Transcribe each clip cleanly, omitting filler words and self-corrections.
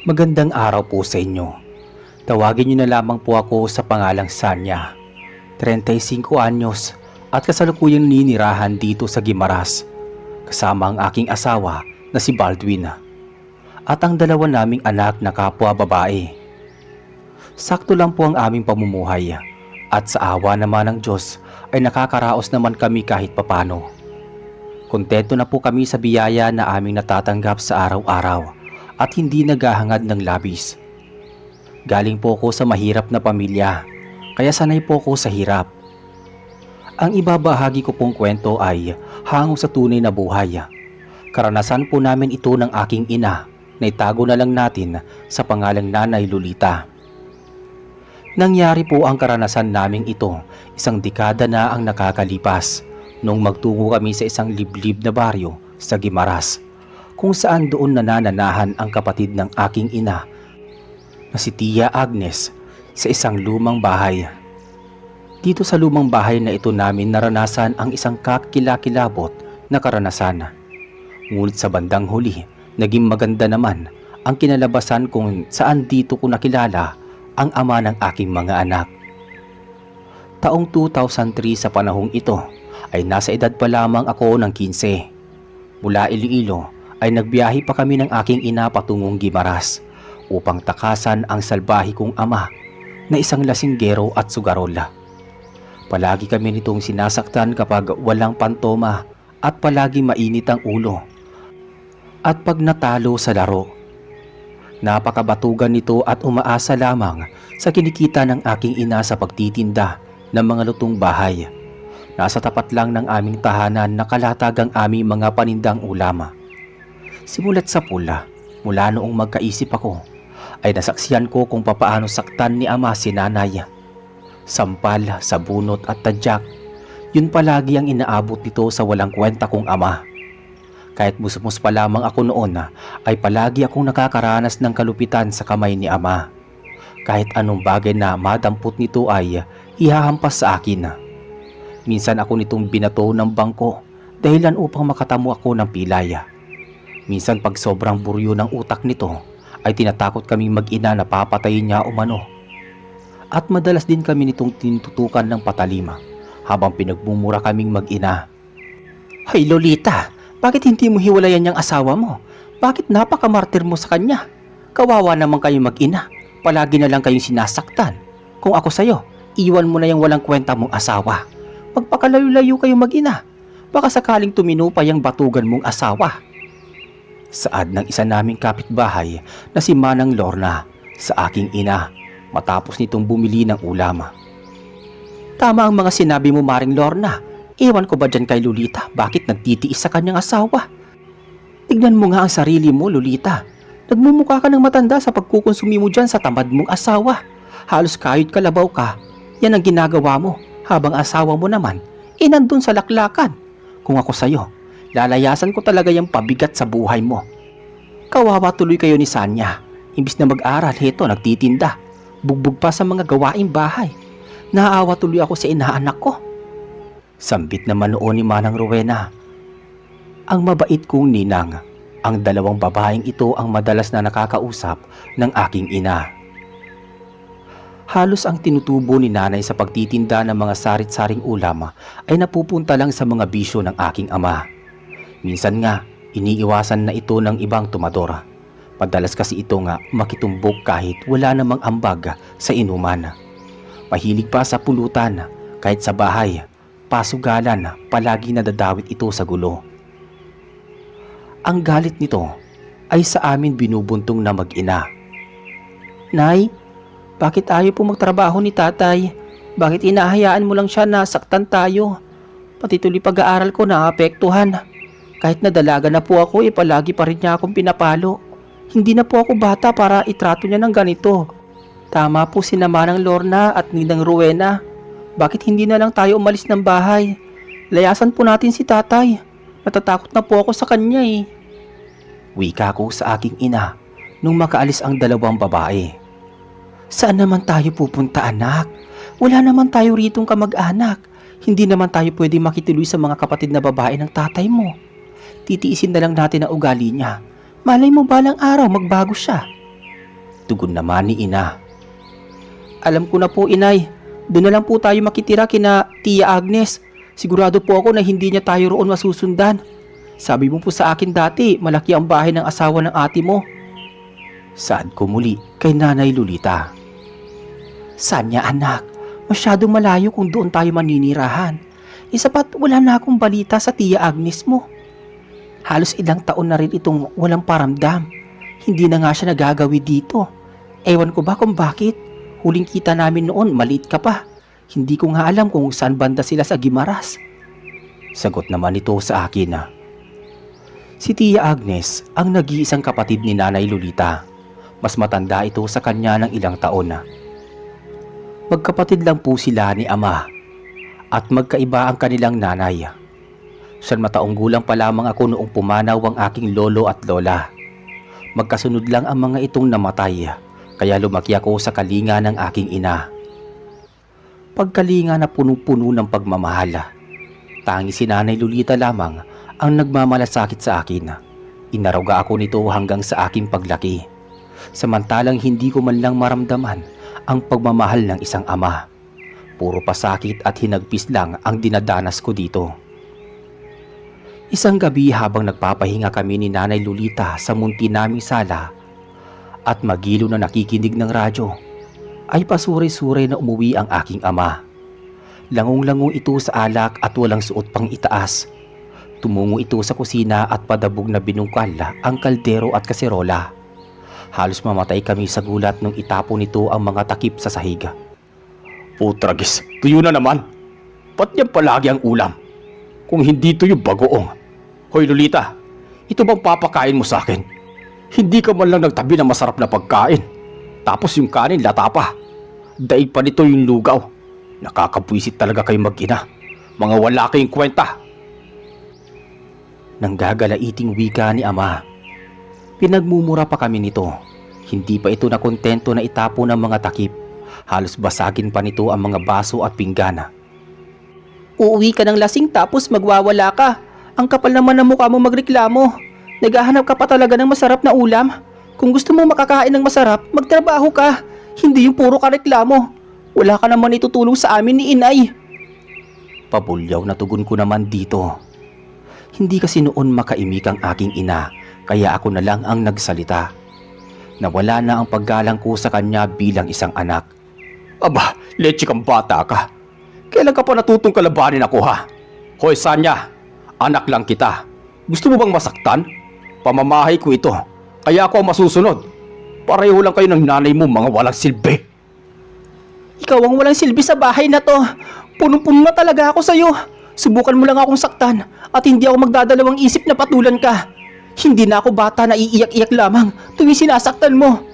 Magandang araw po sa inyo. Tawagin niyo na lamang po ako sa pangalang Sanya. 35 anyos at kasalukuyang ninirahan dito sa Guimaras kasama ang aking asawa na si Baldwin at ang dalawa naming anak na kapwa babae. Sakto lang po ang aming pamumuhay at sa awa naman ng Diyos ay nakakaraos naman kami kahit papano. Kontento na po kami sa biyaya na aming natatanggap sa araw-araw at hindi naghahangad ng labis. Galing po ako sa mahirap na pamilya, kaya sanay po ako sa hirap. Ang ibabahagi ko pong kwento ay hango sa tunay na buhay. Karanasan po namin ito ng aking ina na itago na lang natin sa pangalang Nanay Lolita. Nangyari po ang karanasan naming ito isang dekada na ang nakakalipas nung magtungo kami sa isang liblib na baryo sa Guimaras, kung saan doon nanananahan ang kapatid ng aking ina na si Tia Agnes sa isang lumang bahay. Dito sa lumang bahay na ito namin naranasan ang isang kakilakilabot na karanasan. Ngunit sa bandang huli, naging maganda naman ang kinalabasan kung saan dito ko nakilala ang ama ng aking mga anak. Taong 2003 sa panahong ito ay nasa edad pa lamang ako ng 15. Mula Iloilo ay nagbiyahe pa kami ng aking ina patungong Guimaras upang takasan ang salbahe kong ama na isang lasinggero at sugarol. Palagi kami nitong sinasaktan kapag walang pantoma at palagi mainit ang ulo. At pag natalo sa laro, napakabatugan nito at umaasa lamang sa kinikita ng aking ina sa pagtitinda ng mga lutong bahay. Nasa tapat lang ng aming tahanan nakalatag ang aming mga panindang ulam. Simulat sa pula, mula noong magkaisip ako, ay nasaksiyan ko kung papaano saktan ni ama si nanay. Sampal, sabunot at tadyak, yun palagi ang inaabot nito sa walang kwenta kong ama. Kahit musmus pa lamang ako noon ay palagi akong nakakaranas ng kalupitan sa kamay ni ama. Kahit anong bagay na madampot nito ay ihahampas sa akin. Minsan ako nitong binato ng bangko dahilan upang makatamo ako ng pilay. Minsan pag sobrang buryo ng utak nito ay tinatakot kaming mag-ina na papatayin niya umano. At madalas din kami nitong tinututukan ng patalima habang pinagmumura kaming mag-ina. "Hay Lolita, bakit hindi mo hiwalayan niyang asawa mo? Bakit napakamartir mo sa kanya? Kawawa naman kayo mag-ina, palagi na lang kayong sinasaktan. Kung ako sa'yo, iwan mo na yung walang kwenta mong asawa. Magpakalayo-layo kayo mag-ina, baka sakaling tumino pa yung batugan mong asawa." Saad ng isa naming kapitbahay na si Manang Lorna sa aking ina matapos nitong bumili ng ulam. "Tama ang mga sinabi mo, Maring Lorna. Ewan ko ba dyan kay Lolita bakit nagtitiis sa kanyang asawa? Tignan mo nga ang sarili mo, Lolita. Nagmumukha ka ng matanda sa pagkukonsumi mo dyan sa tamad mong asawa. Halos kayod kalabaw ka. Yan ang ginagawa mo habang asawa mo naman nandun sa laklakan. Kung ako sa'yo, lalayasan ko talaga yung pabigat sa buhay mo. Kawawa tuloy kayo ni Sanya. Imbis na mag-aral, heto nagtitinda. Bugbog pa sa mga gawaing bahay. Naawa tuloy ako sa inaanak ko." Sambit naman noon ni Manang Rowena. Ang mabait kong ninang, ang dalawang babaeng ito ang madalas na nakakausap ng aking ina. Halos ang tinutubo ni nanay sa pagtitinda ng mga sarit-saring ulam ay napupunta lang sa mga bisyo ng aking ama. Minsan nga, iniiwasan na ito ng ibang tumador. Madalas kasi ito nga makitumbok kahit wala namang ambag sa inuman. Mahilig pa sa pulutan, kahit sa bahay, pasugalan, palagi nadadawit ito sa gulo. Ang galit nito ay sa amin binubuntong na mag-ina. "Nay, bakit ayaw po magtrabaho ni tatay? Bakit inahayaan mo lang siya na saktan tayo? Pati tuloy pag-aaral ko naapektuhan. Kahit na dalaga na po ako, palagi pa rin niya akong pinapalo. Hindi na po ako bata para itrato niya ng ganito. Tama po si Manang Lorna at Ninang Rowena. Bakit hindi na lang tayo umalis ng bahay? Layasan po natin si tatay. Natatakot na po ako sa kanya eh." Wika ko sa aking ina nung makaalis ang dalawang babae. "Saan naman tayo pupunta, anak? Wala naman tayo ritong kamag-anak. Hindi naman tayo pwede makituloy sa mga kapatid na babae ng tatay mo. Titiisin na lang natin ang ugali niya. Malay mo balang araw magbago siya." Tugon naman ni ina. Alam ko na po, inay. Doon na lang po tayo makitira kina Tia Agnes. Sigurado po ako na hindi niya tayo roon masusundan. Sabi mo po sa akin dati, malaki ang bahay ng asawa ng ate mo. Saad ko muli kay Nanay Lolita. Sanya anak, masyadong malayo kung doon tayo maninirahan. Isapat wala na akong balita sa Tia Agnes mo. Halos ilang taon na rin itong walang paramdam. Hindi na nga siya nagagawi dito. Ewan ko ba kung bakit. Huling kita namin noon, maliit ka pa. Hindi ko nga alam kung saan banda sila sa Gimaras. Sagot naman ito sa akin. Si Tia Agnes ang nag-iisang kapatid ni Nanay Lolita. Mas matanda ito sa kanya ng ilang taon. Magkapatid lang po sila ni Ama. At magkaiba ang kanilang nanay. Siyam na taong gulang pa lamang ako noong pumanaw ang aking lolo at lola. Magkasunod lang ang mga itong namatay. Kaya lumaki ako sa kalinga ng aking ina. Pagkalinga na punong-puno ng pagmamahal. Tangi si Nanay Lolita lamang ang nagmamalasakit sa akin. Inaruga ako nito hanggang sa aking paglaki. Samantalang hindi ko man lang maramdaman ang pagmamahal ng isang ama. Puro pasakit at hinagpis lang ang dinadanas ko dito. Isang gabi habang nagpapahinga kami ni Nanay Lolita sa munti naming sala at magilo na nakikinig ng radyo, ay pasuray-suray na umuwi ang aking ama. Langong-lango ito sa alak at walang suot pang itaas. Tumungo ito sa kusina at padabog na binungkal ang kaldero at kaserola. Halos mamatay kami sa gulat nung itapon nito ang mga takip sa sahig. Putragis, tuyo na naman. Ba't yan palagi ang ulam? Kung hindi tuyo, bagoong. Hoy Lolita, ito bang papakain mo sa akin? Hindi ka man lang nagtabi ng masarap na pagkain. Tapos yung kanin lata pa. Daig pa nito yung lugaw. Nakakabwisit talaga kayo mag-ina. Mga wala kayong kwenta. Nanggagalaiting wika ni Ama. Pinagmumura pa kami nito. Hindi pa ito nakontento na itapon ang mga takip. Halos basagin pa nito ang mga baso at pinggana. Uuwi ka ng lasing tapos magwawala ka. Ang kapal naman ng mukha mo magreklamo. Naghahanap ka pa talaga ng masarap na ulam. Kung gusto mo makakain ng masarap, magtrabaho ka. Hindi yung puro ka reklamo. Wala ka naman itutulong sa amin ni inay. Pabulyaw na tugon ko naman dito. Hindi kasi noon makaimik ang aking ina, kaya ako na lang ang nagsalita. Nawala na ang paggalang ko sa kanya bilang isang anak. Aba, leche kang bata ka. Kailan ka pa natutong kalabanin ako ha? Hoy Sanya, anak lang kita. Gusto mo bang masaktan? Pamamahay ko ito, kaya ako ang masusunod. Pareho lang kayo ng nanay mo, mga walang silbi. Ikaw ang walang silbi sa bahay na to. Punong-puno na talaga ako sa'yo. Subukan mo lang akong saktan at hindi ako magdadalawang isip na patulan ka. Hindi na ako bata na iiyak-iyak lamang tuwing sinasaktan mo.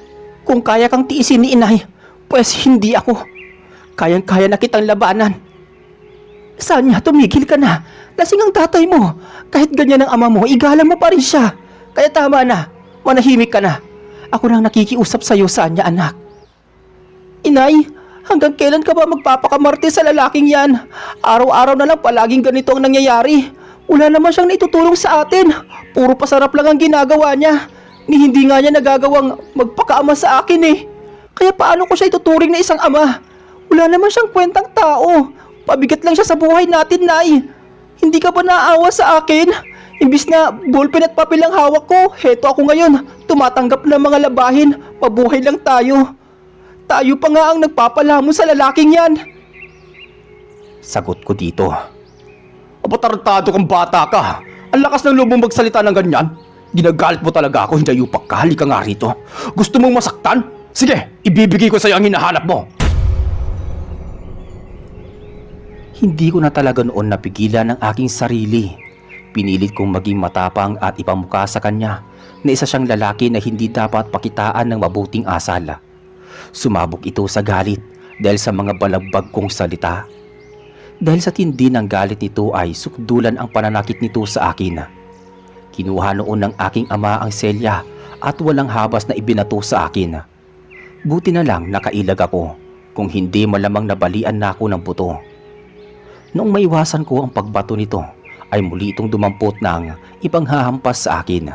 Kung kaya kang tiisin ni inay, pues hindi ako. Kayang-kaya na kitang labanan. Sanya, tumigil ka na. Lasing ang tatay mo. Kahit ganyan ang ama mo, igalang mo pa rin siya. Kaya tama na, manahimik ka na. Ako nang nakikiusap sa'yo, Sanya anak. Inay, hanggang kailan ka ba magpapakamarte sa lalaking yan? Araw-araw na lang palaging ganito ang nangyayari. Wala naman siyang naitutulong sa atin. Puro pasarap lang ang ginagawa niya. Ni hindi nga niya nagagawang magpakaama sa akin eh. Kaya paano ko siya ituturing na isang ama? Wala naman siyang kwentang tao. Pabigat lang siya sa buhay natin, Nay. Hindi ka ba naawa sa akin? Imbis na ballpen at papel ang hawak ko, heto ako ngayon, tumatanggap ng mga labahin, mabuhay lang tayo. Tayo pa nga ang nagpapalamon sa lalaking yan. Sagot ko dito. Aba tarantado kang bata ka. Ang lakas ng loob mong magsalita ng ganyan. Ginagalit mo talaga ako, hindi yung pagkahali ka nga rito. Gusto mong masaktan? Sige, ibibigay ko sa'yo ang hinahanap mo. Hindi ko na talaga noon napigilan ang aking sarili. Pinilit kong maging matapang at ipamukha sa kanya na isa siyang lalaki na hindi dapat pakitaan ng mabuting asal. Sumabog ito sa galit dahil sa mga balagbag kong salita. Dahil sa tindi ng galit nito ay sukdulan ang pananakit nito sa akin. Kinuha noon ng aking ama ang selya at walang habas na ibinato sa akin. Buti na lang nakailag ako, kung hindi malamang nabalian na ako ng buto. Noong maiwasan ko ang pagbato nito, ay muli itong dumampot ng ipanghahampas sa akin.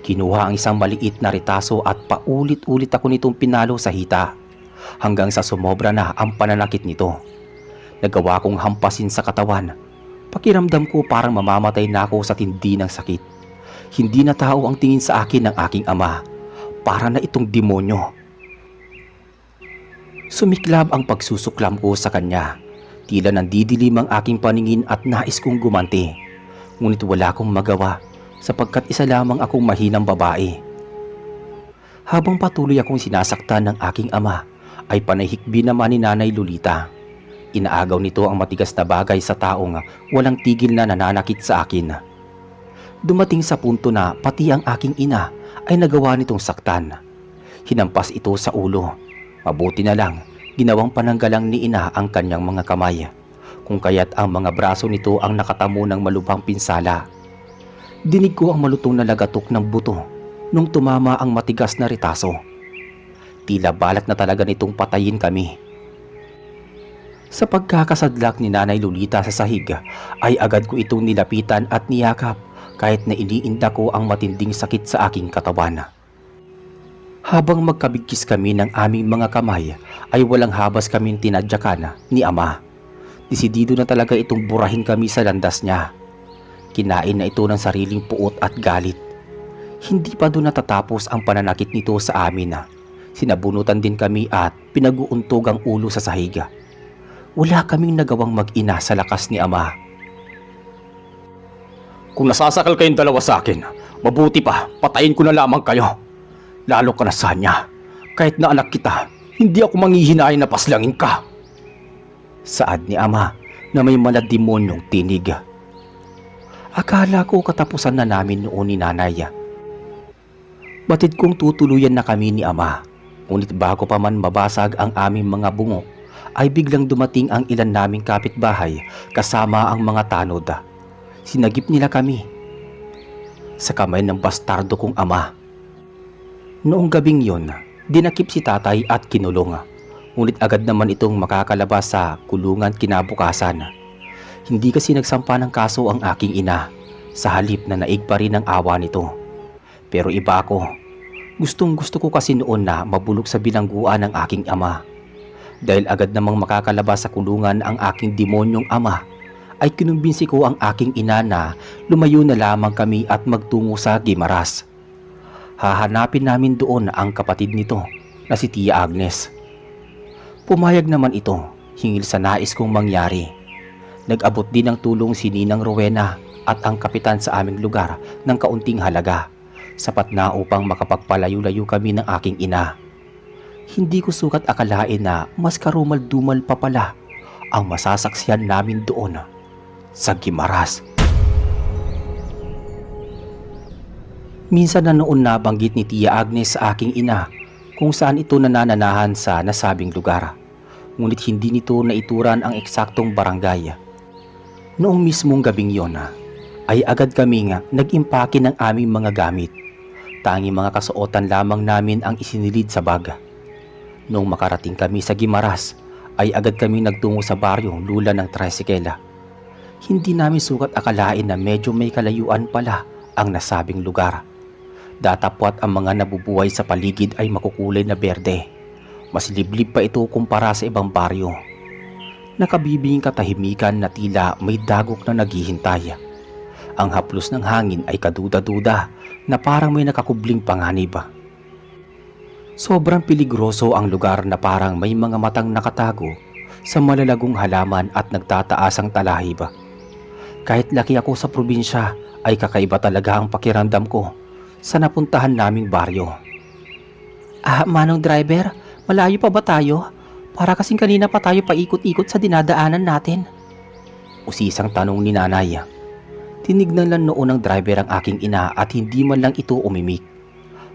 Kinuha ang isang maliit na retaso at paulit-ulit ako nitong pinalo sa hita hanggang sa sumobra na ang pananakit nito. Nagawa kong hampasin sa katawan. Pakiramdam ko parang mamamatay na ako sa tindi ng sakit. Hindi na tao ang tingin sa akin ng aking ama. Para na itong demonyo. Sumiklab ang pagsusuklam ko sa kanya. Tila nandidilim ang aking paningin at nais kong gumanti. Ngunit wala akong magawa sapagkat isa lamang akong mahinang babae. Habang patuloy akong sinasaktan ng aking ama, ay panahikbi naman ni Nanay Lolita. Inaagaw nito ang matigas na bagay sa taong walang tigil na nananakit sa akin. Dumating sa punto na pati ang aking ina ay nagawa nitong saktan. Hinampas ito sa ulo. Mabuti na lang, ginawang pananggalang ni ina ang kanyang mga kamay, kung kaya't ang mga braso nito ang nakatamo ng malubhang pinsala. Dinig ko ang malutong na lagatok ng buto nung tumama ang matigas na retaso. Tila balak na talaga nitong patayin kami. Sa pagkakasadlak ni Nanay Lolita sa sahig, ay agad ko itong nilapitan at niyakap kahit na iniinda ko ang matinding sakit sa aking katawan. Habang magkabigkis kami ng aming mga kamay, ay walang habas kaming tinadyakan ni ama. Desidido na talaga itong burahin kami sa landas niya. Kinain na ito ng sariling puot at galit. Hindi pa doon natatapos ang pananakit nito sa amin. Sinabunutan din kami at pinag-uuntog ang ulo sa sahig. Wala kaming nagawang mag-ina sa lakas ni ama. Kung nasasakal kayong dalawa sa akin, mabuti pa, patayin ko na lamang kayo. Lalo ka na sa kanya. Kahit na anak kita, hindi ako manghihinayang na paslangin ka. Saad ni ama na may malademonyong tinig. Akala ko katapusan na namin noon ni nanay. Batid kong tutuluyan na kami ni ama. Ngunit bago pa man mabasag ang aming mga bungo, ay biglang dumating ang ilan naming kapitbahay kasama ang mga tanod. Sinagip nila kami sa kamay ng bastardo kong ama. Noong gabing yon, dinakip si tatay at kinulong. Ngunit agad naman itong makakalabas sa kulungan kinabukasan. Hindi kasi nagsampa ng kaso ang aking ina, sa halip na naig pa rin ang awa nito. Pero iba ako. Gustong-gusto ko kasi noon na mabulok sa bilangguan ng aking ama. Dahil agad namang makakalabas sa kulungan ang aking demonyong ama, ay kinumbinsi ko ang aking ina na lumayo na lamang kami at magtungo sa Guimaras. Hahanapin namin doon ang kapatid nito na si Tia Agnes. Pumayag naman ito hingil sa nais kong mangyari. Nag-abot din ng tulong si Ninang Rowena at ang kapitan sa aming lugar ng kaunting halaga, sapat na upang makapagpalayo-layo kami ng aking ina. Hindi ko sukat akalain na mas karumal-dumal pa pala ang masasaksihan namin doon sa Guimaras. Minsan na noon nabanggit ni Tia Agnes sa aking ina kung saan ito nanananahan sa nasabing lugar. Ngunit hindi nito naituran ang eksaktong barangay. Noong mismong gabing yon, ay agad kaming nag-impake ng aming mga gamit. Tanging mga kasuotan lamang namin ang isinilid sa bag. Noong makarating kami sa Guimaras, ay agad kaming nagtungo sa baryong lula ng tricycle. Hindi namin sukat akalain na medyo may kalayuan pala ang nasabing lugar. Datapwat ang mga nabubuhay sa paligid ay makukulay na berde. Mas liblib pa ito kumpara sa ibang baryo. Nakabibinging katahimikan na tila may dagok na naghihintay. Ang haplos ng hangin ay kaduda-duda na parang may nakakubling panganib. Sobrang peligroso ang lugar na parang may mga matang nakatago sa malalagong halaman at nagtataasang talahib. Kahit laki ako sa probinsya ay kakaiba talaga ang pakiramdam ko sa napuntahan naming baryo. Manong driver, malayo pa ba tayo? Para kasing kanina pa tayo paikot-ikot sa dinadaanan natin. Usisang tanong ni nanay. Tinignan lang noon ng driver ang aking ina at hindi man lang ito umimik.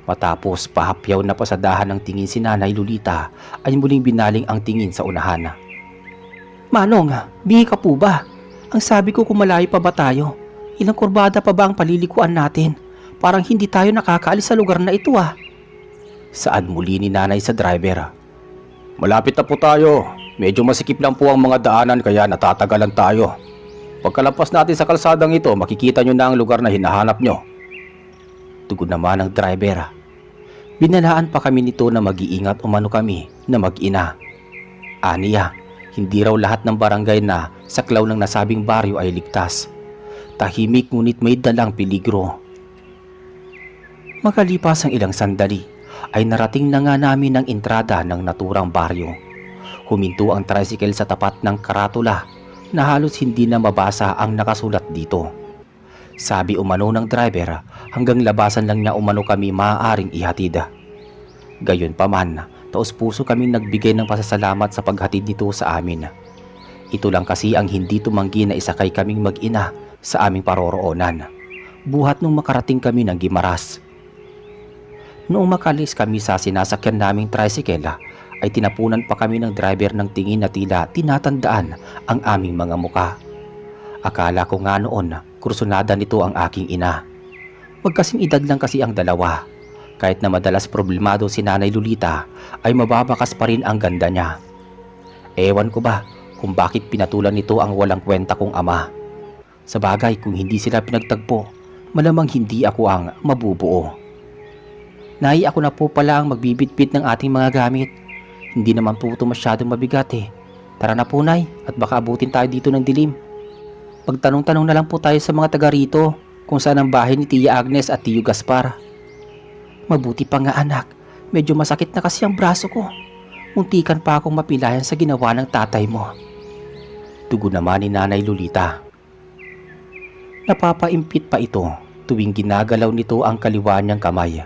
Matapos pahapyaw na pasadahan ng tingin si Nanay Lolita, ay muling binaling ang tingin sa unahan. Manong, bingi ka po ba? Ang sabi ko kung malayo pa ba tayo? Ilang kurbada pa ba ang palilikuan natin? Parang hindi tayo nakakaalis sa lugar na ito Saad muli ni nanay sa driver. Malapit na po tayo. Medyo masikip lang po ang mga daanan kaya natatagalan tayo. Pagkalampas natin sa kalsadang ito, makikita nyo na ang lugar na hinahanap nyo. Tugon naman ng driver. Binalaan pa kami nito na mag-iingat umano kami na mag-ina. Aniya, hindi raw lahat ng barangay na saklaw ng nasabing baryo ay ligtas. Tahimik ngunit may dalang peligro. Makalipas ang ilang sandali ay narating na nga namin ang entrada ng naturang baryo. Huminto ang tricycle sa tapat ng karatula na halos hindi na mabasa ang nakasulat dito. Sabi umano ng driver, hanggang labasan lang niya umano kami maaaring ihatid. Gayon pa man, taos-puso kaming nagbigay ng pasasalamat sa paghatid nito sa amin. Ito lang kasi ang hindi tumanggi na isakay kaming mag-ina sa aming paroroonan, buhat nung makarating kami ng Guimaras. Noong makalis kami sa sinasakyan naming tricycle, ay tinapunan pa kami ng driver ng tingin na tila tinatandaan ang aming mga muka. Akala ko nga noon, kursunada nito ang aking ina. Magkasing edad lang kasi ang dalawa. Kahit na madalas problemado si Nanay Lolita, ay mababakas pa rin ang ganda niya. Ewan ko ba kung bakit pinatulan nito ang walang kwenta kong ama. Sa bagay, kung hindi sila pinagtagpo, malamang hindi ako ang mabubuo. Nay, ako na po pala ang magbibitbit ng ating mga gamit. Hindi naman po ito masyadong mabigat eh. Tara na po, Nay, at baka abutin tayo dito ng dilim. Magtanong-tanong na lang po tayo sa mga taga rito kung saan ang bahay ni Tia Agnes at Tio Gaspar. Mabuti pa nga anak, medyo masakit na kasi ang braso ko. Muntikan pa akong mapilayan sa ginawa ng tatay mo. Tugon naman ni Nanay Lolita. Napapaimpit pa ito tuwing ginagalaw nito ang kaliwa niyang kamay.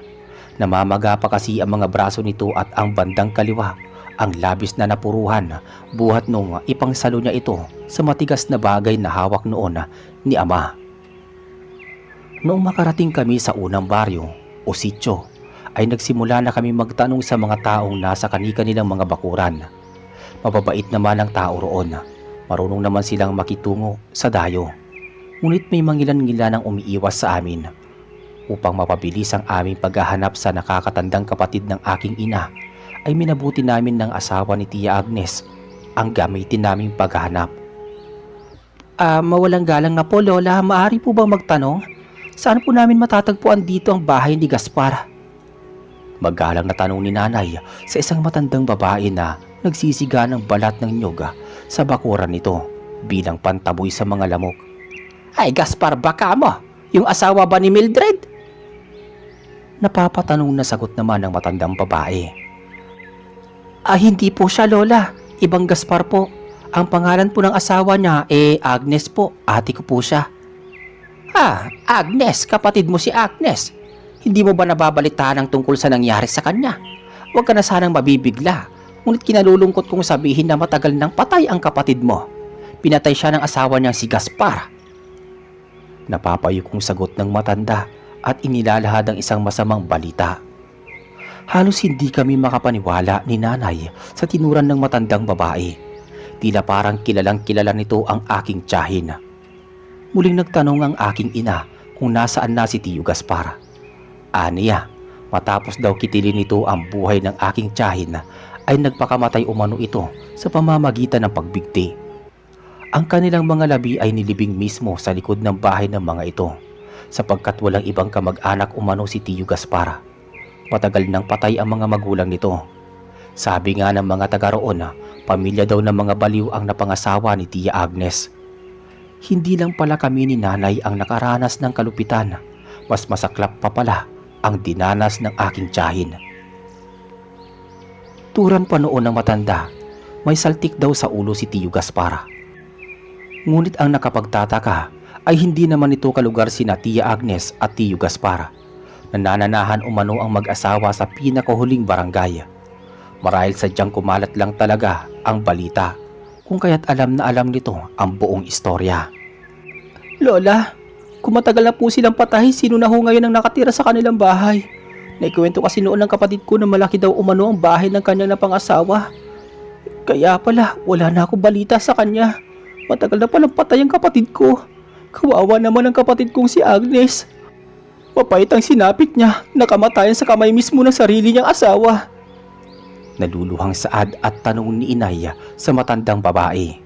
Namamaga pa kasi ang mga braso nito at ang bandang kaliwa ang labis na napuruhan buhat nung ipangsalo niya ito sa matigas na bagay na hawak noon ni ama. Noong makarating kami sa unang baryo o sityo, ay nagsimula na kami magtanong sa mga taong nasa kani-kanilang mga bakuran. Mababait naman ang tao roon. Marunong naman silang makitungo sa dayo. Ngunit may mangilan-ngilan ang umiiwas sa amin. Upang mapabilis ang aming paghahanap sa nakakatandang kapatid ng aking ina, ay minabuti namin ng asawa ni Tia Agnes ang gamitin naming paghahanap. Mawalang galang na po, Lola. Maaari po bang magtanong? Saan po namin matatagpuan dito ang bahay ni Gaspar? Magalang na tanong ni Nanay sa isang matandang babae na nagsisiga ng balat ng nyog sa bakuran nito bilang pantaboy sa mga lamok. Ay, Gaspar, baka mo? Yung asawa ba ni Mildred? Napapatanong na sagot naman ng matandang babae. Hindi po siya, Lola. Ibang Gaspar po. Ang pangalan po ng asawa niya Agnes po. Ate ko po siya. Agnes, kapatid mo si Agnes. Hindi mo ba nababalitaan ang tungkol sa nangyari sa kanya? Huwag ka na sanang mabibigla. Ngunit kinalulungkot kong sabihin na matagal nang patay ang kapatid mo. Pinatay siya ng asawa niyang si Gaspar. Napapayo kong sagot ng matanda at inilalahad ang isang masamang balita. Halos hindi kami makapaniwala ni Nanay sa tinuran ng matandang babae. Tila parang kilalang kilala nito ang aking tiyahin. Muling nagtanong ang aking ina kung nasaan na si Tio Gaspar. Aniya, matapos daw kitilin nito ang buhay ng aking tiyahin, ay nagpakamatay umano ito sa pamamagitan ng pagbigti. Ang kanilang mga labi ay nilibing mismo sa likod ng bahay ng mga ito, sapagkat walang ibang kamag-anak umano si Tio Gaspar. Matagal nang patay ang mga magulang nito. Sabi nga ng mga taga roon pamilya daw ng mga baliw ang napangasawa ni Tia Agnes. Hindi lang pala kami ni Nanay ang nakaranas ng kalupitan, mas masaklap pa pala ang dinanas ng aking tiyahin. Turan pa noon ng matanda, may saltik daw sa ulo si Tio Gaspar. Ngunit ang nakapagtataka ay hindi naman ito kalugar sina Tia Agnes at Tio Gaspar. Nanananahan umano ang mag-asawa sa pinakahuling barangay. Marahil sadyang kumalat lang talaga ang balita, kung kaya't alam na alam nito ang buong istorya. Lola, kung matagal na po silang patay, sino na ho ngayon ang nakatira sa kanilang bahay? Naikwento kasi noon ng kapatid ko na malaki daw umano ang bahay ng kanyang napangasawa. Kaya pala, wala na akong balita sa kanya. Matagal na palang patay ang kapatid ko. Kawawa naman ang kapatid kong si Agnes. Mapait ang sinapit niya, nakamatayan sa kamay mismo ng sarili niyang asawa. Naluluhang saad at tanong ni Inay sa matandang babae.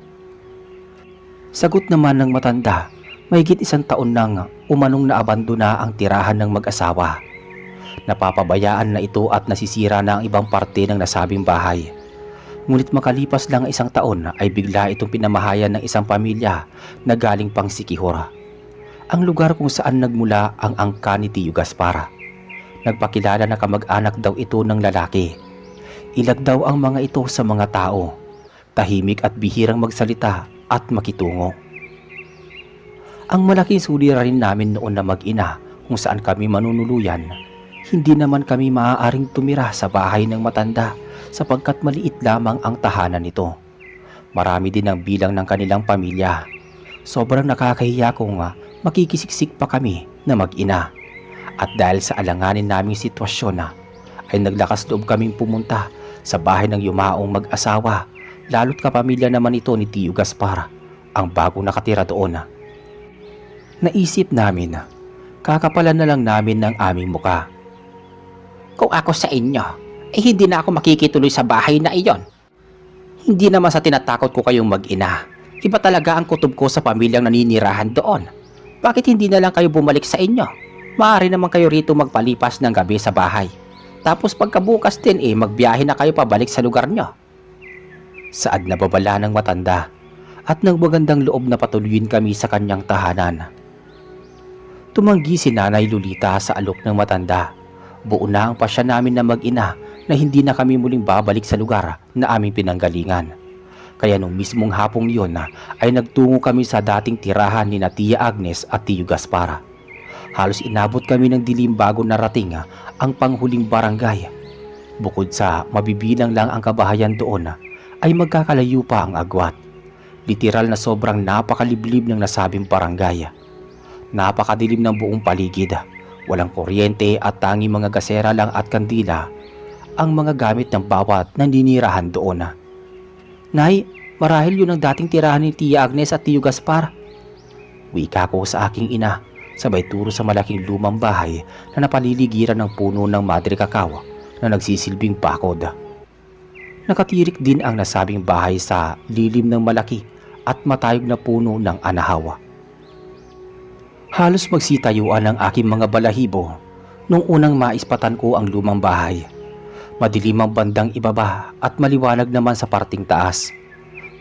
Sagot naman ng matanda, Mahigit 1 taon nang umanong naabandona ang tirahan ng mag-asawa. Napapabayaan na ito at nasisira na ang ibang parte ng nasabing bahay. Ngunit makalipas lang 1 taon ay bigla itong pinamahayan ng isang pamilya na galing pang Siquijor, ang lugar kung saan nagmula ang angka ni Tio Gaspar. Nagpakilala na kamag-anak daw ito ng lalaki. Ilag daw ang mga ito sa mga tao, tahimik at bihirang magsalita at makitungo. Ang malaking suliranin namin noon na mag-ina kung saan kami manunuluyan, hindi naman kami maaaring tumira sa bahay ng matanda sapagkat maliit lamang ang tahanan nito. Marami din ang bilang ng kanilang pamilya. Sobrang nakakahiya kung makikisiksik pa kami na mag-ina. At dahil sa alanganin naming sitwasyon ay naglakas loob kaming pumunta sa bahay ng yumaong mag-asawa, lalo't kapamilya naman ito ni Tio Gaspar, ang bagong nakatira doon. Naisip namin, kakapalan na lang namin ng aming muka. Kung ako sa inyo, hindi na ako makikituloy sa bahay na iyon. Hindi naman sa tinatakot ko kayong mag-ina. Iba talaga ang kutob ko sa pamilyang naninirahan doon. Bakit hindi na lang kayo bumalik sa inyo? Maaari naman kayo rito magpalipas ng gabi sa bahay. Tapos pagkabukas din magbiyahe na kayo pabalik sa lugar nyo. Saad na babala ng matanda at nang magandang loob na patuluyin kami sa kanyang tahanan. Tumanggi si Nanay Lolita sa alok ng matanda. Buo na ang pasya namin na mag-ina na hindi na kami muling babalik sa lugar na aming pinanggalingan. Kaya nung mismong hapong yun ay nagtungo kami sa dating tirahan ni Tia Agnes at Tio Gaspar. Halos inabot kami ng dilim bago narating ang panghuling barangay. Bukod sa mabibilang lang ang kabahayan doon ay magkakalayo pa ang agwat. Literal na sobrang napakaliblib ng nasabing barangay. Napakadilim ng buong paligid. Walang kuryente at tanging mga gasera lang at kandila ang mga gamit ng bawat naninirahan doon. Nay, marahil yun ang dating tirahan ni Tia Agnes at Tio Gaspar. Wika ko sa aking ina, sabay turo sa malaking lumang bahay na napaliligiran ng puno ng madre cacao na nagsisilbing bakod. Nakatirik din ang nasabing bahay sa lilim ng malaki at matayog na puno ng anahaw. Halos magsitayuan ang aking mga balahibo nung unang maispatan ko ang lumang bahay. Madilim ang bandang ibaba at maliwanag naman sa parting taas.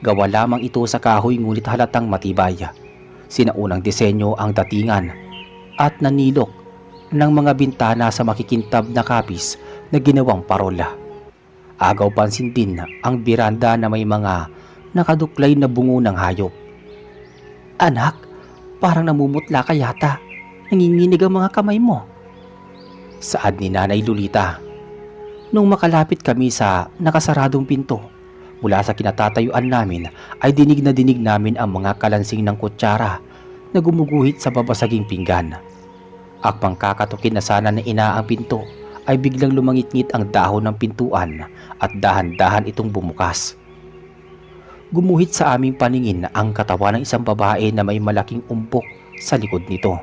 Gawa lamang ito sa kahoy ngunit halatang matibay. Sinaunang disenyo ang datingan at nanilok ng mga bintana sa makikintab na kapis na ginawang parola. Agaw pansin din ang biranda na may mga nakaduklay na bungo ng hayop. Anak, parang namumutla ka yata. Nanginginig ang mga kamay mo. Saad ni Nanay Lolita. Nung makalapit kami sa nakasaradong pinto, mula sa kinatatayuan namin ay dinig namin ang mga kalansing ng kutsara na gumuguhit sa babasaging pinggan. Akmang kakatukin na sana na ina ang pinto ay biglang lumangit-ngit ang dahon ng pintuan at dahan-dahan itong bumukas. Gumuhit sa aming paningin ang katawan ng isang babae na may malaking umpok sa likod nito.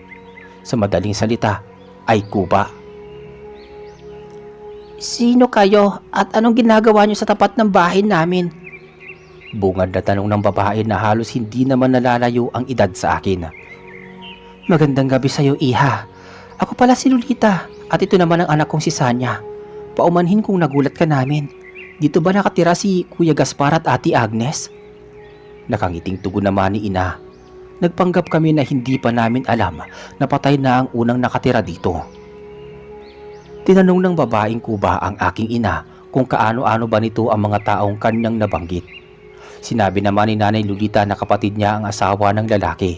Sa madaling salita ay kuba. Sino kayo at anong ginagawa niyo sa tapat ng bahay namin? Bungad na tanong ng babae na halos hindi naman nalalayo ang edad sa akin. Magandang gabi sa iyo, iha. Ako pala si Lolita at ito naman ang anak kong si Sanya. Paumanhin kung nagulat ka namin. Dito ba nakatira si Kuya Gaspar at Ate Agnes? Nakangiting tugon naman ni ina. Nagpanggap kami na hindi pa namin alam na patay na ang unang nakatira dito. Tinanong ng babaeng kuba ang aking ina kung kaano-ano ba nito ang mga taong kanyang nabanggit. Sinabi naman ni Nanay Lolita na kapatid niya ang asawa ng lalaki.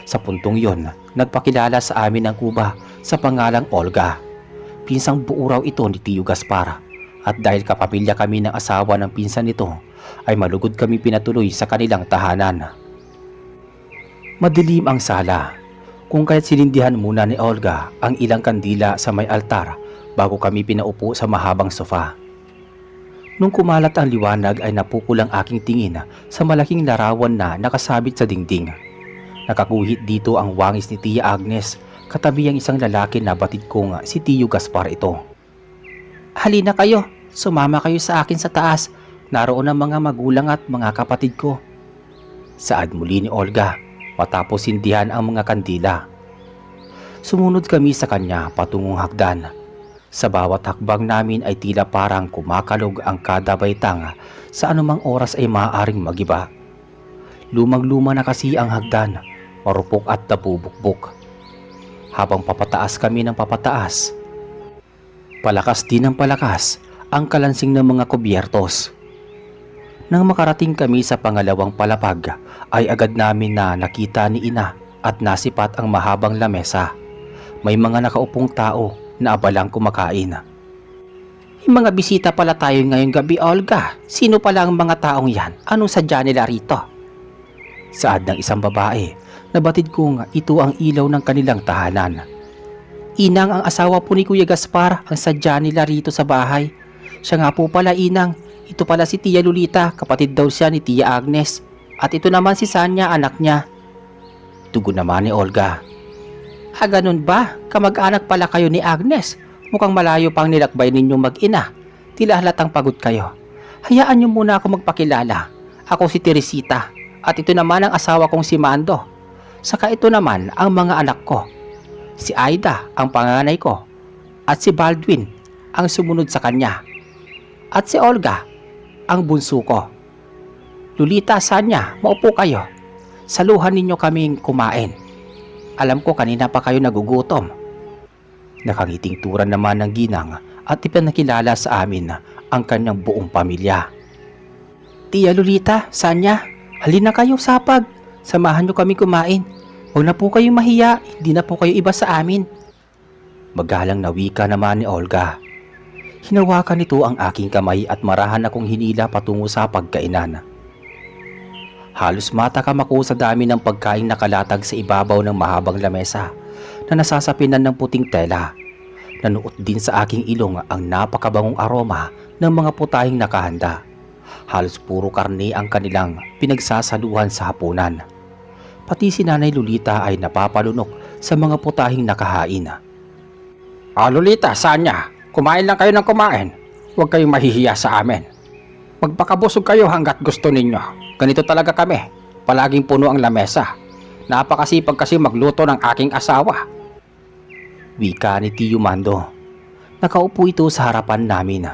Sa puntong yon, nagpakilala sa amin ang kuba sa pangalang Olga. Pinsang buo raw ito ni Tio Gaspar. At dahil kapamilya kami ng asawa ng pinsan nito, ay malugod kami pinatuloy sa kanilang tahanan. Madilim ang sala, kung kaya't sinindihan muna ni Olga ang ilang kandila sa may altar bago kami pinaupo sa mahabang sofa. Nung kumalat ang liwanag ay napukol ang aking tingin sa malaking larawan na nakasabit sa dingding. Nakaguhit dito ang wangis ni Tia Agnes, katabi ang isang lalaki na batid kong si Tio Gaspar ito. Halina kayo, sumama kayo sa akin sa taas. Naroon ang mga magulang at mga kapatid ko. Saad muli ni Olga. matapos sindihan ang mga kandila. Sumunod kami sa kanya patungong hagdan. Sa bawat hakbang namin ay tila parang kumakalog ang kada baitang sa anumang oras ay maaaring magiba. Lumang-luma na kasi ang hagdan, marupok at nabubukbok. Habang papataas kami ng papataas, palakas din ng palakas ang kalansing ng mga kubyertos. Nang makarating kami sa pangalawang palapag ay agad namin na nakita ni Ina at nasipat ang mahabang lamesa. May mga nakaupong tao na abalang kumakain. May mga bisita pala tayo ngayong gabi, Olga. Sino pala ang mga taong yan? Anong sadya nila rito? Saad ng isang babae, nabatid kong ito ang ilaw ng kanilang tahanan. Inang, ang asawa po ni Kuya Gaspar ang sadya nila rito sa bahay. Siya nga po pala, Inang. Ito pala si Tia Lolita, kapatid daw siya ni Tia Agnes. At ito naman si Sanya, anak niya. Tugon naman ni Olga. Ganun ba? Kamag-anak pala kayo ni Agnes. Mukhang malayo pang nilakbay ninyong mag-ina. Tila halatang pagod kayo. Hayaan niyo muna ako magpakilala. Ako si Teresita. At ito naman ang asawa kong si Mando. Saka ito naman ang mga anak ko. Si Aida, ang panganay ko. At si Baldwin, ang sumunod sa kanya. At si Olga, ang bunso ko. Lolita, Sanya, maupo kayo. Saluhan ninyo kaming kumain. Alam ko kanina pa kayo nagugutom. Nakangiting turan naman ng ginang at ipinakilala sa amin ang kanyang buong pamilya. Tia Lolita, Sanya, halina kayo sapag. Samahan nyo kami kumain. Huwag na po kayong mahiya, hindi na po kayo iba sa amin. Magalang na wika naman ni Olga. Hinawakan nito ang aking kamay at marahan akong hinila patungo sa pagkainan. Halos matakam ako sa dami ng pagkain nakalatag sa ibabaw ng mahabang lamesa na nasasapinan ng puting tela. Nanuot din sa aking ilong ang napakabangong aroma ng mga putahing nakahanda. Halos puro karne ang kanilang pinagsasaluhan sa hapunan. Pati si Nanay Lolita ay napapalunok sa mga putahing nakahain. Lolita, Sanya, kumain lang kayo ng kumain. Huwag kayong mahihiya sa amin. Magpakabusog kayo hanggat gusto ninyo. Ganito talaga kami. Palaging puno ang lamesa. Napakasipag kasi magluto ng aking asawa. Wika ni Tio Mando. Nakaupo ito sa harapan namin.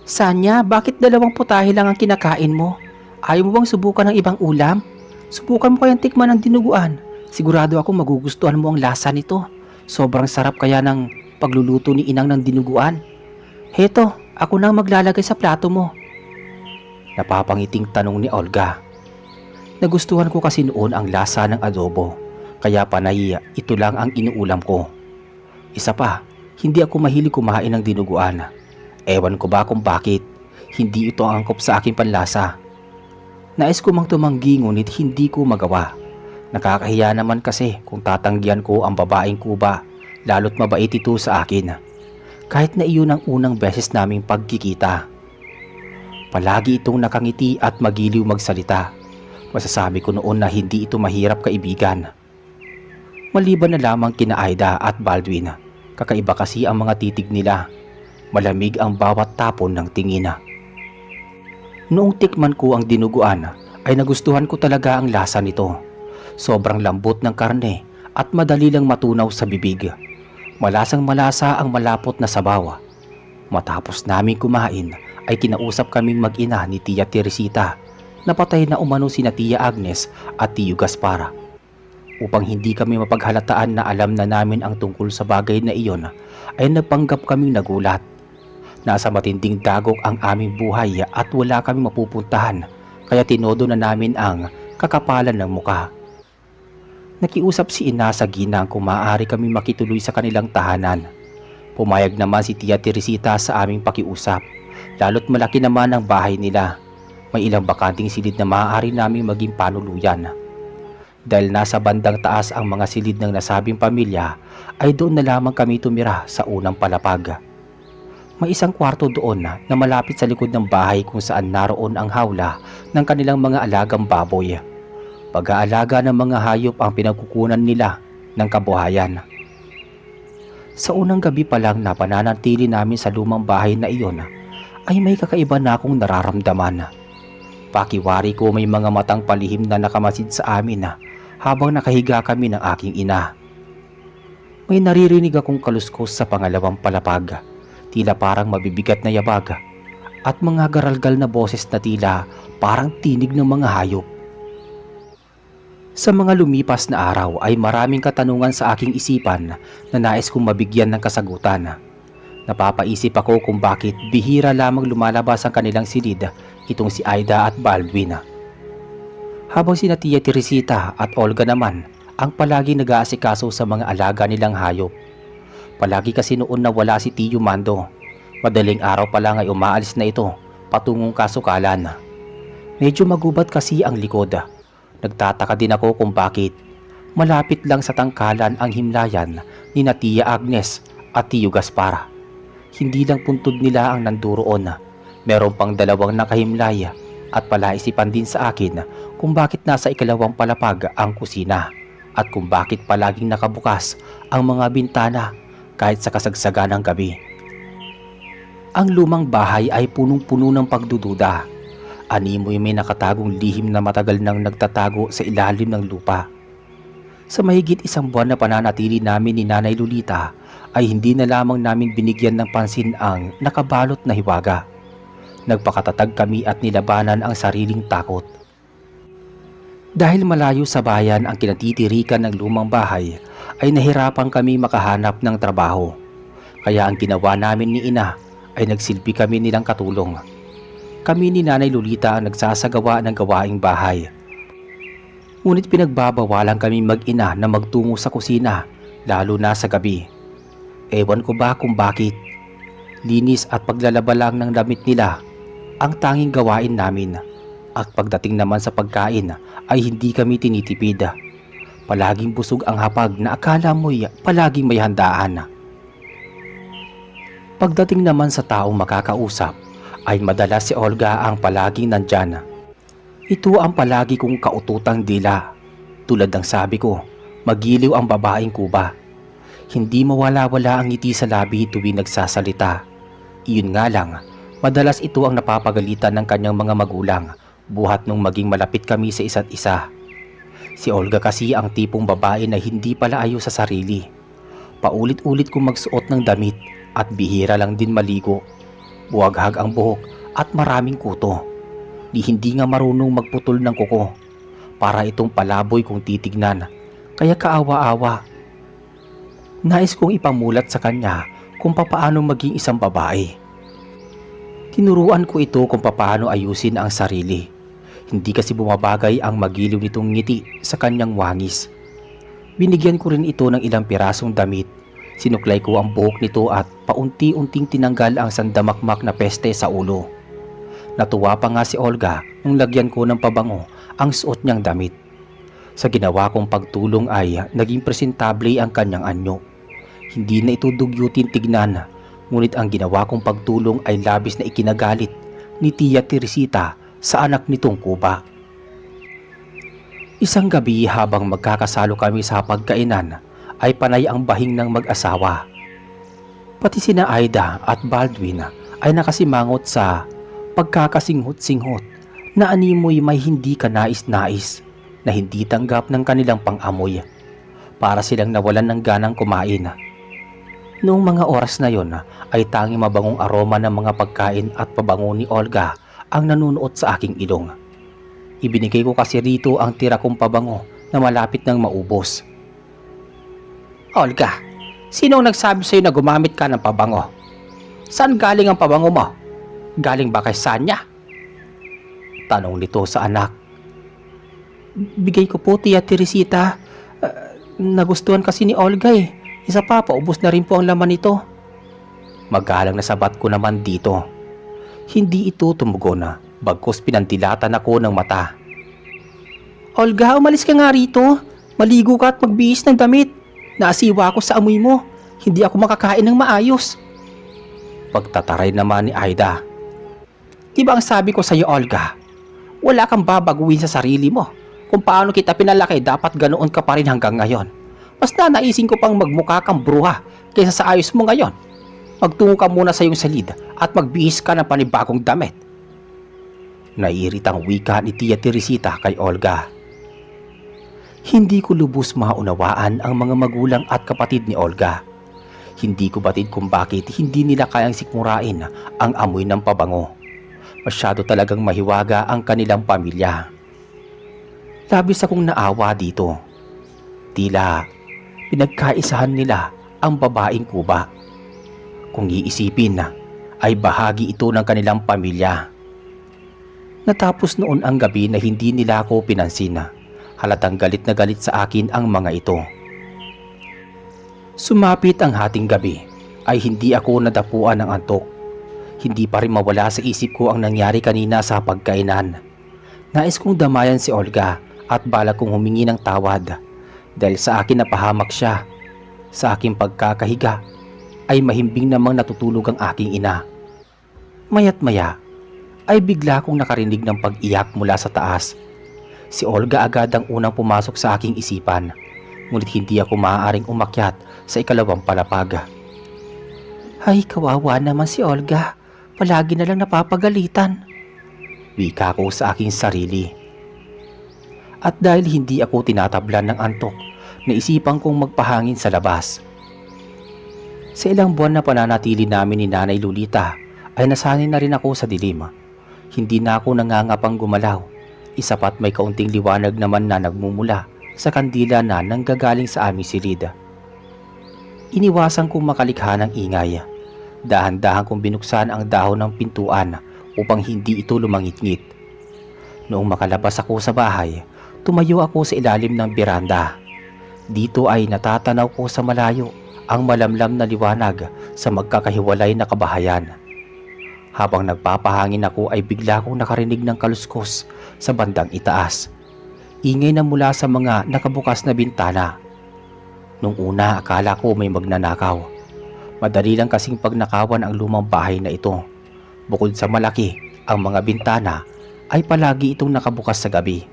Sanya, bakit dalawang putahe lang ang kinakain mo? Ayaw mo bang subukan ng ibang ulam? Subukan mo kayang tikman ng dinuguan. Sigurado ako magugustuhan mo ang lasa nito. Sobrang sarap kaya ng pagluluto ni Inang ng dinuguan. Heto, ako nang maglalagay sa plato mo. Napapangiting tanong ni Olga. Nagustuhan ko kasi noon ang lasa ng adobo, kaya panay ito lang ang inuulam ko. Isa pa, hindi ako mahilig kumain ng dinuguan. Ewan ko ba kung bakit, hindi ito ang angkop sa aking panlasa. Nais ko mang tumanggi ngunit hindi ko magawa. Nakakahiya naman kasi kung tatanggihan ko ang babaeng Kuba, lalo't mabait ito sa akin. Kahit na iyon ang unang beses naming pagkikita. Palagi itong nakangiti at magiliw magsalita. Masasabi ko noon na hindi ito mahirap kaibigan. Maliban na lamang kina Aida at Baldwin, kakaiba kasi ang mga titig nila. Malamig ang bawat tapon ng tingin. Noong tikman ko ang dinuguan ay nagustuhan ko talaga ang lasa nito. Sobrang lambot ng karne at madali lang matunaw sa bibig. Malasang malasa ang malapot na sabaw. Matapos namin kumain ay kinausap kaming mag-ina ni Tia Teresita na patay na umano sina Tia Agnes at Tio Gaspar. Upang hindi kami mapaghalataan na alam na namin ang tungkol sa bagay na iyon ay napanggap kaming nagulat. Nasa matinding dagok ang aming buhay at wala kaming mapupuntahan kaya tinodo na namin ang kakapalan ng muka. Nakiusap si Ina sa ginang kung maaari kami makituloy sa kanilang tahanan. Pumayag naman si Tia Teresita sa aming pakiusap, lalo't malaki naman ang bahay nila. May ilang bakanting silid na maaari naming maging panuluyan. Dahil nasa bandang taas ang mga silid ng nasabing pamilya, ay doon na lamang kami tumira sa unang palapag. May isang kwarto doon na malapit sa likod ng bahay kung saan naroon ang hawla ng kanilang mga alagang baboy. Pag-aalaga ng mga hayop ang pinagkukunan nila ng kabuhayan. Sa unang gabi pa lang na pananatili namin sa lumang bahay na iyon ay may kakaiba na akong nararamdaman. Pakiwari ko may mga matang palihim na nakamasid sa amin habang nakahiga kami ng aking ina. May naririnig akong kaluskos sa pangalawang palapag, tila parang mabibigat na yabag, at mga garalgal na boses na tila parang tinig ng mga hayop. Sa mga lumipas na araw ay maraming katanungan sa aking isipan na nais kong mabigyan ng kasagutan. Napapaisip ako kung bakit bihira lamang lumalabas ang kanilang silid itong si Aida at Baldwin. Habang sina Tia Teresita at Olga naman ang palagi nag-aasikaso sa mga alaga nilang hayop. Palagi kasi noon na wala si Tio Mando. Madaling araw pa lang ay umaalis na ito patungong kasukalan. Medyo magubat kasi ang likod. Nagtataka din ako kung bakit malapit lang sa tangkalan ang himlayan ni na Tia Agnes at Tio Gaspar. Hindi lang puntod nila ang nanduroon. Meron pang dalawang nakahimlay at palaisipan din sa akin kung bakit nasa ikalawang palapag ang kusina at kung bakit palaging nakabukas ang mga bintana kahit sa kasagsagan ng gabi. Ang lumang bahay ay punong-puno ng pagdududa. Animoy may nakatagong lihim na matagal nang nagtatago sa ilalim ng lupa. Sa mahigit isang buwan na pananatili namin ni Nanay Lolita ay hindi na lamang namin binigyan ng pansin ang nakabalot na hiwaga. Nagpakatatag kami at nilabanan ang sariling takot. Dahil malayo sa bayan ang kinatitirikan ng lumang bahay, ay nahirapan kami makahanap ng trabaho. Kaya ang ginawa namin ni Ina ay nagsilbi kami nilang katulong. Kami ni Nanay Lolita ang nagsasagawa ng gawaing bahay. Ngunit pinagbabawalan kami mag-ina na magtungo sa kusina, lalo na sa gabi. Ewan ko ba kung bakit. Linis at paglalaba lang ng damit nila ang tanging gawain namin. At pagdating naman sa pagkain ay hindi kami tinitipid. Palaging busog ang hapag na akala mo'y palaging may handaan. Pagdating naman sa taong makakausap ay madalas si Olga ang palaging nandyan. Ito ang palagi kong kaututang dila. Tulad ng sabi ko, magiliw ang babaeng Kuba. Hindi mawala-wala ang ngiti sa labi tuwing nagsasalita. Iyon nga lang, madalas ito ang napapagalitan ng kanyang mga magulang buhat nung maging malapit kami sa isa't isa. Si Olga kasi ang tipong babae na hindi pala ayos sa sarili. Paulit-ulit kong magsuot ng damit at bihira lang din maligo. Buwaghag ang buhok at maraming kuto. Hindi nga marunong magputol ng kuko. Para itong palaboy kung titignan. Kaya kaawa-awa. Nais kong ipamulat sa kanya kung papaano maging isang babae. Tinuruan ko ito kung papaano ayusin ang sarili. Hindi kasi bumabagay ang magiliw nitong ngiti sa kanyang wangis. Binigyan ko rin ito ng ilang pirasong damit. Sinuklay ko ang buhok nito at paunti-unting tinanggal ang sandamakmak na peste sa ulo. Natuwa pa nga si Olga nung lagyan ko ng pabango ang suot niyang damit. Sa ginawa kong pagtulong ay naging presentable ang kanyang anyo. Hindi na ito dugyutin tignan, ngunit ang ginawa kong pagtulong ay labis na ikinagalit ni Tia Teresita sa anak nitong Kuba. Isang gabi habang magkakasalo kami sa pagkainan ay panay ang bahing ng mag-asawa. Pati sina Aida at Baldwin ay nakasimangot sa pagkakasinghot-singhot na animoy may hindi kanais-nais na hindi tanggap ng kanilang pang-amoy. Para silang nawalan ng ganang kumain. Noong mga oras na yon ay tanging mabangong aroma ng mga pagkain at pabango ni Olga ang nanunuot sa aking ilong. Ibinigay ko kasi rito ang tira kong pabango na malapit nang maubos. Olga, sino ang nagsabi sa'yo na gumamit ka ng pabango? Saan galing ang pabango mo? Galing ba kay Sanya? Tanong nito sa anak. Bigay ko po, Tia Teresita. Nagustuhan kasi ni Olga eh. Isa pa, paubos na rin po ang laman nito. Magalang na sabat ko naman dito. Hindi ito tumugon na, bagkus pinandilatan ako ng mata. Olga, umalis ka nga rito. Maligo ka at magbihis ng damit. Naasiwa ako sa amoy mo. Hindi ako makakain ng maayos. Pagtataray naman ni Aida. Di ba ang sabi ko sa iyo, Olga? Wala kang babaguhin sa sarili mo. Kung paano kita pinalaki, dapat ganoon ka pa rin hanggang ngayon. Mas nanaisin ko pang magmukha kang bruha kaysa sa ayos mo ngayon. Magtungo ka muna sa iyong salid at magbihis ka ng panibagong damit. Naiiritang wika ni Tia Teresita kay Olga. Hindi ko lubos maunawaan ang mga magulang at kapatid ni Olga. Hindi ko batid kung bakit hindi nila kayang sikmurain ang amoy ng pabango. Masyado talagang mahiwaga ang kanilang pamilya. Labis akong naawa dito. Tila pinagkaisahan nila ang babaeng Kuba. Kung iisipin ay bahagi ito ng kanilang pamilya. Natapos noon ang gabi na hindi nila ako pinansin. Halatang galit na galit sa akin ang mga ito. Sumapit ang hating gabi ay hindi ako nadapuan ng antok. Hindi pa rin mawala sa isip ko ang nangyari kanina sa pagkainan. Nais kong damayan si Olga at balak kong humingi ng tawad dahil sa akin napahamak siya. Sa aking pagkakahiga ay mahimbing namang natutulog ang aking ina. Maya't maya ay bigla kong nakarinig ng pag-iyak mula sa taas. Si Olga agad ang unang pumasok sa aking isipan, ngunit hindi ako maaaring umakyat sa ikalawang palapag. Ay, kawawa naman si Olga. Palagi na lang napapagalitan. Wika ko sa aking sarili. At dahil hindi ako tinatablan ng antok, naisipan kong magpahangin sa labas. Sa ilang buwan na pananatili namin ni Nanay Lolita, ay nasanay na rin ako sa dilim. Hindi na ako nangangapang gumalaw. Isapat may kaunting liwanag naman na nagmumula sa kandila na nanggagaling sa aming silid. Iniwasan kong makalikha ng ingay. Dahan-dahan kong binuksan ang dahon ng pintuan upang hindi ito lumangit-ngit. Noong makalabas ako sa bahay, tumayo ako sa ilalim ng beranda. Dito ay natatanaw ko sa malayo ang malamlam na liwanag sa magkakahiwalay na kabahayan. Habang nagpapahangin ako ay bigla akong nakarinig ng kaluskos sa bandang itaas. Ingay na mula sa mga nakabukas na bintana. Nung una akala ko may magnanakaw. Madali lang kasing pagnakawan ang lumang bahay na ito. Bukod sa malaki, ang mga bintana ay palagi itong nakabukas sa gabi.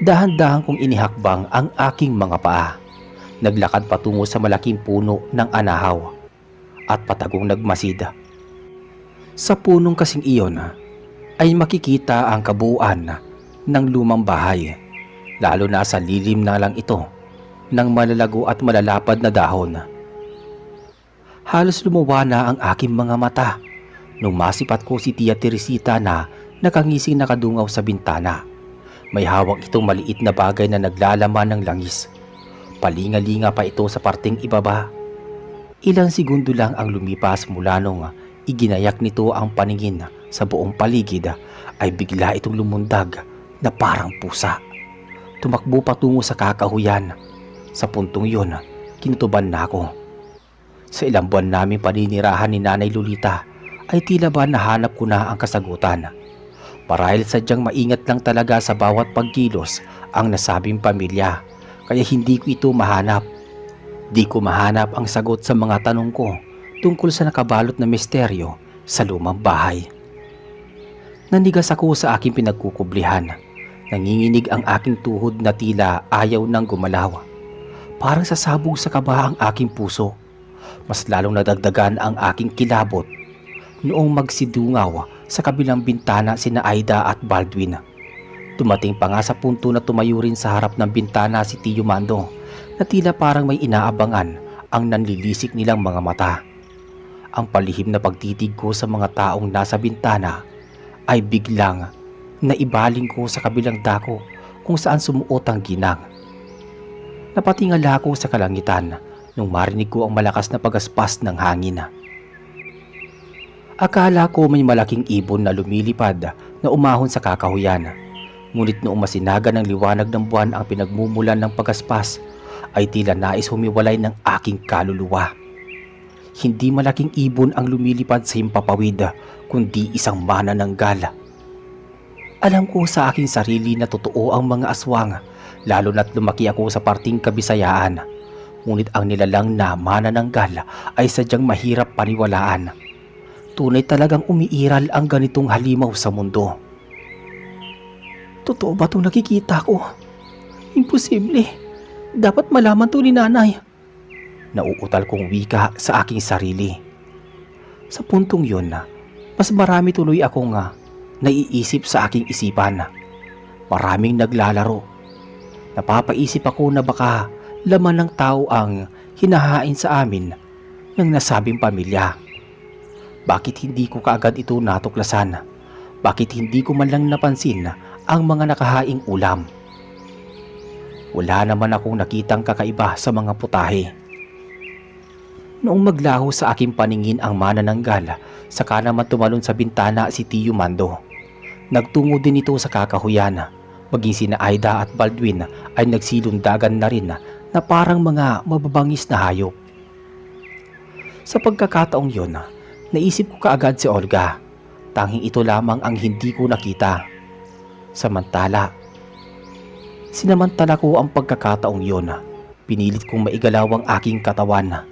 Dahan-dahan kong inihakbang ang aking mga paa. Naglakad patungo sa malaking puno ng anahaw at patagong nagmasid. Sa punong kasing iyon ay makikita ang kabuuan ng lumang bahay, lalo na sa lilim na lang ito ng malalago at malalapad na dahon. Halos lumuwa na ang aking mga mata nung masipat ko si Tia Teresita na nakangising nakadungaw sa bintana. May hawak itong maliit na bagay na naglalaman ng langis. Palinga-linga pa ito sa parteng ibaba. Ilang segundo lang ang lumipas mula nung iginayak nito ang paningin sa buong paligid ay bigla itong lumundag na parang pusa. Tumakbo patungo sa kakahuyan. Sa puntong yun, kinutuban na ako. Sa ilang buwan namin paninirahan ni Nanay Lolita ay tila ba nahanap ko na ang kasagutan. Marahil sadyang maingat lang talaga sa bawat pagkilos ang nasabing pamilya, kaya hindi ko ito mahanap. Di ko mahanap ang sagot sa mga tanong ko tungkol sa nakabalot na misteryo sa lumang bahay. Nanigas ako sa aking pinagkukublihan. Nanginginig ang aking tuhod na tila ayaw nang gumalaw. Parang sasabog sa kaba ang aking puso. Mas lalong nadagdagan ang aking kilabot noong magsidungaw sa kabilang bintana sina Aida at Baldwin. Dumating pa nga sa punto na tumayo rin sa harap ng bintana si Tio Mando na tila parang may inaabangan ang nanlilisik nilang mga mata. Ang palihim na pagtitig ko sa mga taong nasa bintana ay biglang naibaling ko sa kabilang dako kung saan sumuot ang ginang. Napatingala ako sa kalangitan nung marinig ko ang malakas na pagaspas ng hangin. Akala ko may malaking ibon na lumilipad na umahon sa kakahuyan. Ngunit noong masinaga ng liwanag ng buwan ang pinagmumulan ng pagaspas ay tila nais humiwalay ng aking kaluluwa. Hindi malaking ibon ang lumilipad sa himpapawid kundi isang manananggal. Alam ko sa aking sarili na totoo ang mga aswang, lalo na't lumaki ako sa parting Kabisayaan. Ngunit ang nilalang na manananggal ay sadyang mahirap paniwalaan. Tunay talagang umiiral ang ganitong halimaw sa mundo. Totoo ba itong nakikita ko? Imposible. Dapat malaman to ni Nanay. Nauutal kong wika sa aking sarili. Sa puntong yun, mas marami tuloy akong naiisip sa aking isipan. Maraming naglalaro. Napapaisip ako na baka laman ng tao ang hinahain sa amin ng nasabing pamilya. Bakit hindi ko kaagad ito natuklasan? Bakit hindi ko man lang napansin ang mga nakahaing ulam? Wala naman akong nakitang kakaiba sa mga putahe. Noong maglaho sa aking paningin ang manananggal, saka naman tumalon sa bintana si Tio Mando. Nagtungo din ito sa kakahuyan. Maging sina Aida at Baldwin ay nagsilundagan na rin na parang mga mababangis na hayop. Sa pagkakataong yon, naisip ko kaagad si Olga. Tanging ito lamang ang hindi ko nakita. Samantala ko ang pagkakataong yon. Pinilit kong maigalaw ang aking katawan.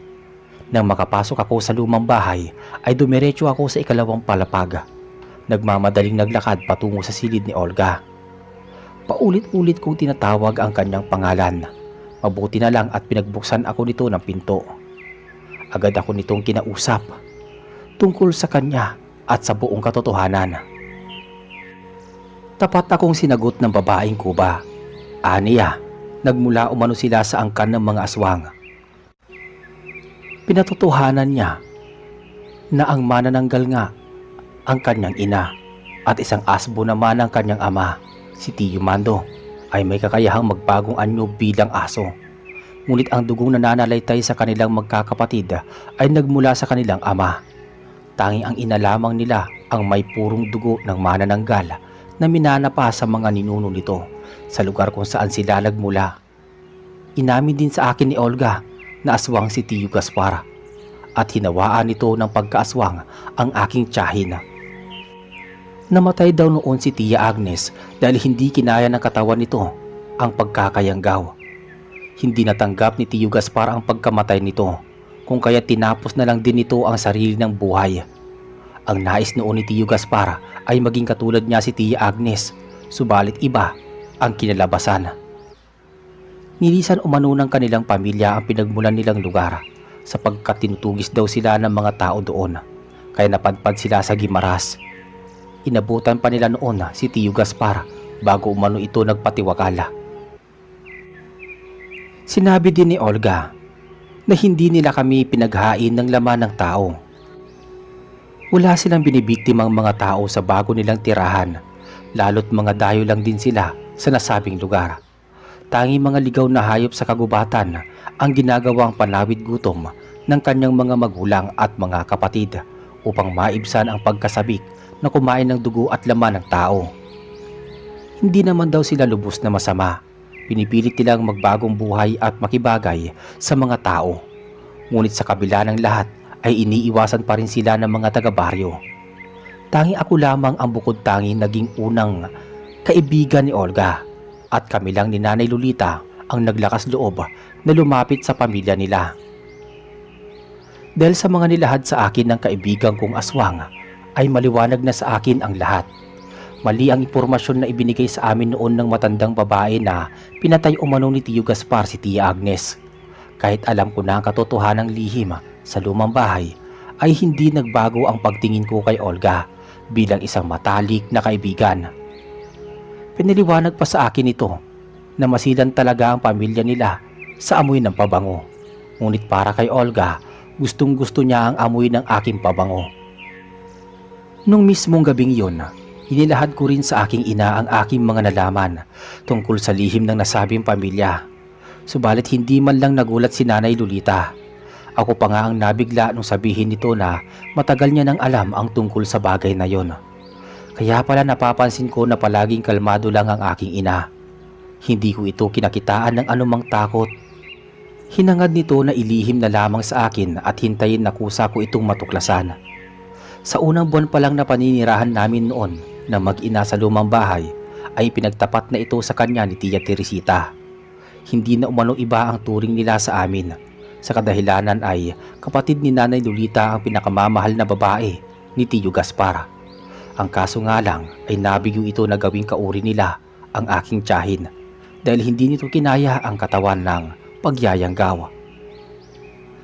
Nang makapasok ako sa lumang bahay, ay dumiretso ako sa ikalawang palapag. Nagmamadaling naglakad patungo sa silid ni Olga. Paulit-ulit kong tinatawag ang kanyang pangalan. Mabuti na lang at pinagbuksan ako nito ng pinto. Agad ako nitong kinausap tungkol sa kanya at sa buong katotohanan. Tapat akong sinagot ng babaeng Kuba. Aniya, nagmula umano sila sa angkan ng mga aswang. Pinatotohanan niya na ang manananggal nga ang kanyang ina at isang asbo naman ang kanyang ama, si Tio Mando, ay may kakayahang magbagong anyo bilang aso. Ngunit ang dugong nananalaytay sa kanilang magkakapatid ay nagmula sa kanilang ama. Tanging ang ina lamang nila ang may purong dugo ng manananggal na minanapa sa mga ninuno nito sa lugar kung saan sila nagmula. Inamin din sa akin ni Olga na aswang si Tio Gaspar at hinawaan nito ng pagkaaswang ang aking tiyahin. Namatay daw noon si Tia Agnes dahil hindi kinaya ng katawan nito ang pagkakayanggaw. Hindi natanggap ni Tio Gaspar ang pagkamatay nito, kung kaya tinapos na lang din nito ang sarili ng buhay. Ang nais noon ni Tio Gaspar ay maging katulad niya si Tia Agnes, subalit iba ang kinalabasan. Nilisan umano ng kanilang pamilya ang pinagmulan nilang lugar sapagkat tinutugis daw sila ng mga tao doon, kaya napadpad sila sa Gimaras. Inabutan pa nila noon si Tio Gaspar bago umano ito nagpatiwakala. Sinabi din ni Olga na hindi nila kami pinaghain ng laman ng tao. Wala silang binibiktimang mga tao sa bago nilang tirahan, lalo't mga dayo lang din sila sa nasabing lugar. Tanging mga ligaw na hayop sa kagubatan ang ginagawang panawid gutom ng kanyang mga magulang at mga kapatid upang maibsan ang pagkasabik na kumain ng dugo at laman ng tao. Hindi naman daw sila lubos na masama. Pinipilit nilang magbagong buhay at makibagay sa mga tao. Ngunit sa kabila ng lahat ay iniiwasan pa rin sila ng mga taga-baryo. Tanging ako lamang ang bukod tangi naging unang kaibigan ni Olga. At kami lang ni Nanay Lolita ang naglakas loob na lumapit sa pamilya nila. Dahil sa mga nilahad sa akin ng kaibigan kong aswang, ay maliwanag na sa akin ang lahat. Mali ang impormasyon na ibinigay sa amin noon ng matandang babae na pinatay umano ni Tio Gaspar si Tia Agnes. Kahit alam ko na ang katotohanang lihim sa lumang bahay, ay hindi nagbago ang pagtingin ko kay Olga bilang isang matalik na kaibigan. Piniliwanag pa sa akin ito na masilan talaga ang pamilya nila sa amoy ng pabango. Ngunit para kay Olga, gustong gusto niya ang amoy ng aking pabango. Nung mismong gabing yon, inilahad ko rin sa aking ina ang aking mga nalaman tungkol sa lihim ng nasabing pamilya. Subalit hindi man lang nagulat si Nanay Lolita. Ako pa nga ang nabigla nung sabihin nito na matagal niya nang alam ang tungkol sa bagay na yon. Kaya pala napapansin ko na palaging kalmado lang ang aking ina. Hindi ko ito kinakitaan ng anumang takot. Hinangad nito na ilihim na lamang sa akin at hintayin na kusa ko itong matuklasan. Sa unang buwan pa lang na paninirahan namin noon na mag-ina sa lumang bahay, ay pinagtapat na ito sa kanya ni Tia Teresita. Hindi na umano iba ang turing nila sa amin. Sa kadahilanan ay kapatid ni Nanay Lolita ang pinakamamahal na babae ni Tio Gaspar. Ang kaso nga lang ay nabigyo ito na gawing kauri nila ang aking tiyahin dahil hindi nito kinaya ang katawan ng pagyayanggaw.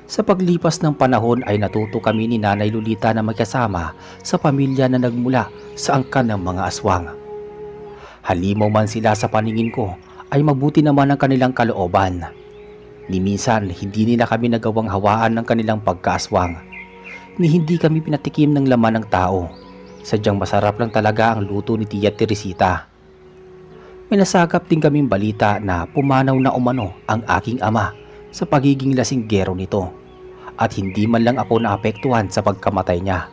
Sa paglipas ng panahon ay natuto kami ni Nanay Lolita na magkasama sa pamilya na nagmula sa angkan ng mga aswang. Halimaw man sila sa paningin ko ay mabuti naman ang kanilang kalooban. Ni minsan hindi nila kami nagawang hawaan ng kanilang pagkaaswang. Ni hindi kami pinatikim ng laman ng tao. Sadyang masarap lang talaga ang luto ni Tia Teresita. May nasagap din kaming balita na pumanaw na umano ang aking ama sa pagiging lasinggero nito at hindi man lang ako naapektuhan sa pagkamatay niya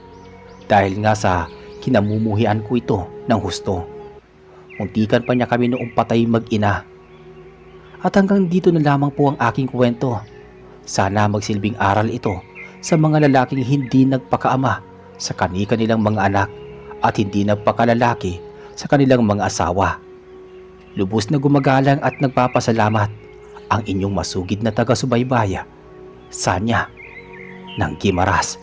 dahil nga sa kinamumuhian ko ito ng husto. Muntikan pa niya kami noong patay mag-ina. At hanggang dito na lamang po ang aking kwento. Sana magsilbing aral ito sa mga lalaking hindi nagpakaama sa kanilang mga anak at hindi nagpakalalaki sa kanilang mga asawa. Lubos na gumagalang at nagpapasalamat ang inyong masugid na taga-subaybaya, Sanya ng Gimaras.